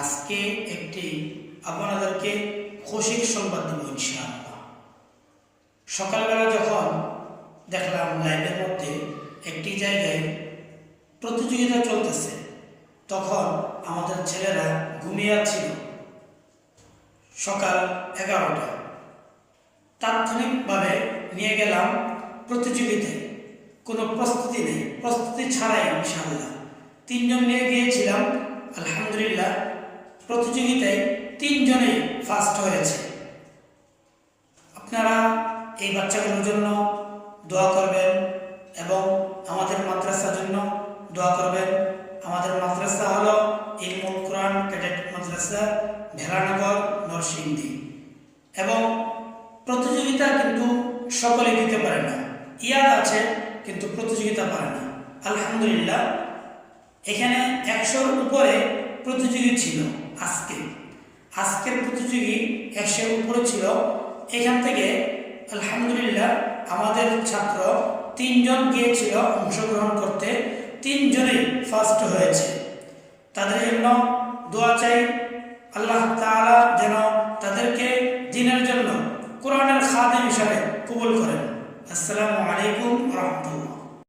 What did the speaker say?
আজকে একটি আপনাদেরকে খুশির সংবাদ দেব ইনশাআল্লাহ। সকালবেলা যখন দেখলাম লাইভের মধ্যে একটি জায়গায় প্রতিযোগিতা চলতেছে, তখন আমাদের ছেলেরা ঘুমিয়ে ছিল। সকাল 11টা তাৎক্ষণিকভাবে নিয়ে গেলাম প্রতিযোগিতায়। কোনো প্রস্তুতি নেই, প্রস্তুতি ছাড়াই ইনশাআল্লাহ 3 জন নিয়ে গিয়েছিলাম। আলহামদুলিল্লাহ প্রতিযোগিতায় 3 জনেই ফার্স্ট হয়েছে। আপনারা এই বাচ্চাগুলোর জন্য দোয়া করবেন এবং আমাদের মাদ্রাসার জন্য দোয়া করবেন। আমাদের মাদ্রাসা হলো ইলমুল কোরআন ক্যাডেট মাদ্রাসা, ভেলানগর, নরসিংদী। এবং প্রতিযোগিতা কিন্তু সকলে দিতে পারে না, ইয়াদ আছে কিন্তু প্রতিযোগিতা পারে না। আলহামদুলিল্লাহ এখানে 100-র উপরে প্রতিযোগী ছিল। আজকের প্রতিযোগী 100-র উপরে ছিল। এখান থেকে আলহামদুলিল্লাহ আমাদের ছাত্র 3 জন গিয়েছিল অংশগ্রহণ করতে, 3 জনেই ফার্স্ট হয়েছে। তাদের জন্য দোয়া চাই, আল্লাহ তাআলা যেন তাদেরকে দ্বীনের জন্য কোরআনের খাদেম হিসাবে কবুল করেন। আসসালামু আলাইকুম ওয়া রাহমাতুল্লাহ।